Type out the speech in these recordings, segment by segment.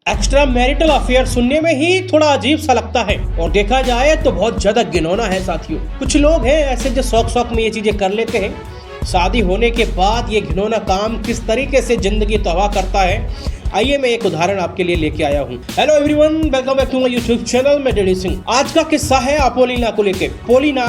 Extra marital affair सुनने में ही थोड़ा अजीब सा लगता है और देखा जाए तो बहुत ज्यादा घिनौना है साथियों। कुछ लोग हैं ऐसे जो शौक शौक में ये चीजें कर लेते हैं। शादी होने के बाद ये घिनौना काम किस तरीके से जिंदगी तबाह करता है, आइए मैं एक उदाहरण आपके लिए लेके आया हूँ। Hello everyone, welcome back to my YouTube channel. मैं डेडी सिंह। आज का किस्सा है अपोलिना को लेके। पोलिना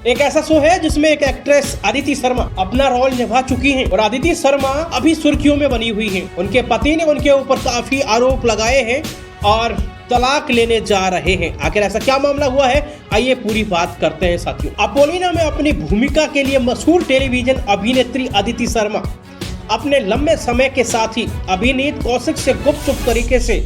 एक ऐसा शो है जिसमें एक एक्ट्रेस अदिति शर्मा अपना रोल निभा चुकी हैं और अदिति शर्मा अभी सुर्खियों में बनी हुई हैं। उनके पति ने उनके ऊपर काफी आरोप लगाए हैं और तलाक लेने जा रहे हैं। आखिर ऐसा क्या मामला हुआ है, आइए पूरी बात करते हैं साथियों। अपोलिना में अपनी भूमिका के लिए मशहूर टेलीविजन अभिनेत्री अदिति शर्मा अपने लंबे समय के साथी अभिनीत कौशिक से गुपचुप तरीके से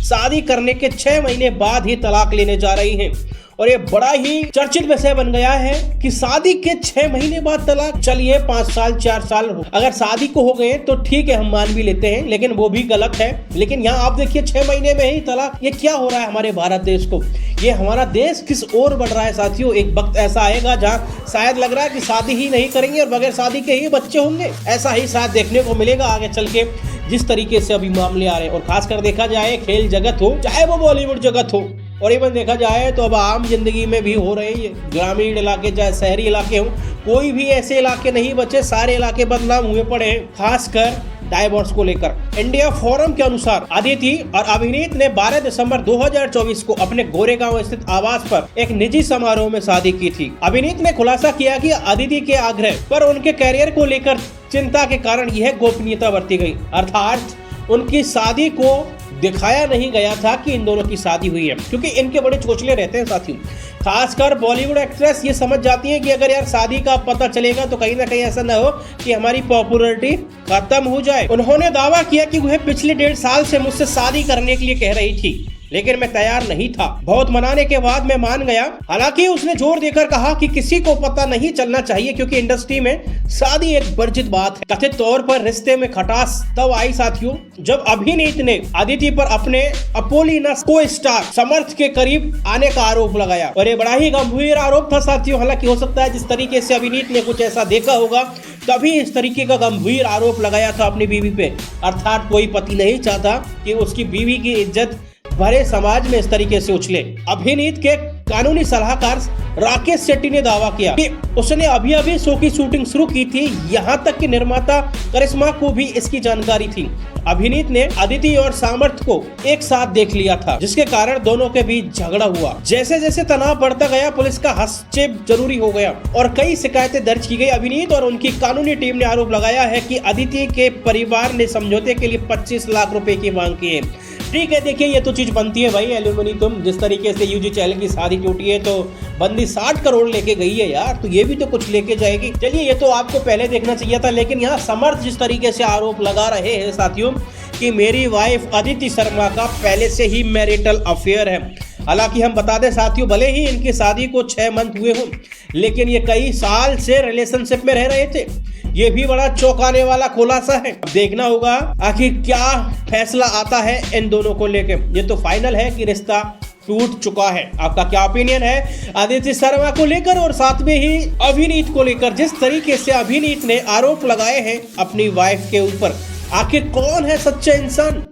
शादी करने के 6 महीने बाद ही तलाक लेने जा रही हैं। और ये बड़ा ही चर्चित विषय बन गया है कि शादी के 6 महीने बाद तलाक। चलिए 5 साल 4 साल अगर शादी को हो गए तो ठीक है, हम मान भी लेते हैं, लेकिन वो भी गलत है। लेकिन यहाँ आप देखिए 6 महीने में ही तलाक, ये क्या हो रहा है हमारे भारत देश को। ये हमारा देश किस ओर बढ़ रहा है साथियों। एक वक्त ऐसा आएगा जहाँ शायद लग रहा है कि शादी ही नहीं करेंगे और बगैर शादी के ही बच्चे होंगे। ऐसा ही शायद देखने को मिलेगा आगे चल के, जिस तरीके से अभी मामले आ रहे हैं। और खासकर देखा जाए खेल जगत हो चाहे वो बॉलीवुड जगत हो, और इवन देखा जाए तो अब आम जिंदगी में भी हो रहे हैं। ग्रामीण इलाके चाहे शहरी इलाके हो, कोई भी ऐसे इलाके नहीं बचे, सारे इलाके बदनाम हुए पड़े हैं, खासकर डाइवोर्स को लेकर। इंडिया फोरम के अनुसार अदिति और अभिनीत ने 12 दिसंबर 2024 को अपने गोरेगांव स्थित आवास पर एक निजी समारोह में शादी की थी। अभिनीत ने खुलासा किया कि अदिति के आग्रह पर उनके करियर को लेकर चिंता के कारण यह गोपनीयता बरती गई, अर्थात उनकी शादी को दिखाया नहीं गया था कि इन दोनों की शादी हुई है, क्योंकि इनके बड़े चोचले रहते हैं साथियों। खासकर बॉलीवुड एक्ट्रेस ये समझ जाती है कि अगर यार शादी का पता चलेगा तो कहीं ना कहीं ऐसा ना हो कि हमारी पॉपुलैरिटी खत्म हो जाए। उन्होंने दावा किया कि वह पिछले 1.5 साल से मुझसे शादी करने के लिए कह रही थी, लेकिन मैं तैयार नहीं था। बहुत मनाने के बाद मैं मान गया। हालांकि उसने जोर देकर कहा कि किसी को पता नहीं चलना चाहिए, क्योंकि इंडस्ट्री में शादी एक वर्जित बात है। कथित तौर पर रिश्ते में खटास तब आई साथियों जब अभिनीत ने अदिति पर अपने अपोलिना को स्टार समर्थ के करीब आने का आरोप लगाया। और ये बड़ा ही गंभीर आरोप था साथियों। हालांकि हो सकता है जिस तरीके से अभिनीत ने कुछ ऐसा देखा होगा तभी इस तरीके का गंभीर आरोप लगाया था अपनी बीवी पे। अर्थात कोई पति नहीं चाहता कि उसकी बीवी की इज्जत भरे समाज में इस तरीके से उछले। अभिनीत के कानूनी सलाहकार राकेश शेट्टी ने दावा किया कि उसने अभी शो की शूटिंग शुरू की थी, यहाँ तक कि निर्माता करिश्मा को भी इसकी जानकारी थी। अभिनीत ने अदिति और सामर्थ को एक साथ देख लिया था, जिसके कारण दोनों के बीच झगड़ा हुआ। जैसे जैसे तनाव बढ़ता गया, पुलिस का हस्तक्षेप जरूरी हो गया और कई शिकायतें दर्ज की गई। अभिनीत और उनकी कानूनी टीम ने आरोप लगाया है कि अदिति के परिवार ने समझौते के लिए 25 लाख रुपए की मांग की है। ठीक है, देखिए ये तो चीज बनती है भाई एल्यूमिनी। तुम जिस तरीके से यूजी चैनल की शादी टूटी है तो बंदी 60 करोड़ लेके गई है यार, तो ये भी तो कुछ लेके जाएगी। चलिए ये तो आपको पहले देखना चाहिए था। लेकिन यहाँ समर्थ जिस तरीके से आरोप लगा रहे हैं साथियों कि मेरी वाइफ अदिति शर्मा का पहले से ही मैरिटल अफेयर है। हालांकि हम बता दें साथियों, भले ही इनकी शादी को 6 मंथ हुए हों, लेकिन ये कई साल से रिलेशनशिप में रह रहे थे। ये भी बड़ा चौंकाने वाला खुलासा है। अब देखना होगा आखिर क्या फैसला आता है इन दोनों को लेके। ये तो फाइनल है कि रिश्ता टूट चुका है। आपका क्या ओपिनियन है अदिति शर्मा को लेकर और साथ में ही अभिनीत को लेकर? जिस तरीके से अभिनीत ने आरोप लगाए हैं अपनी वाइफ के ऊपर, आखिर कौन है सच्चा इंसान?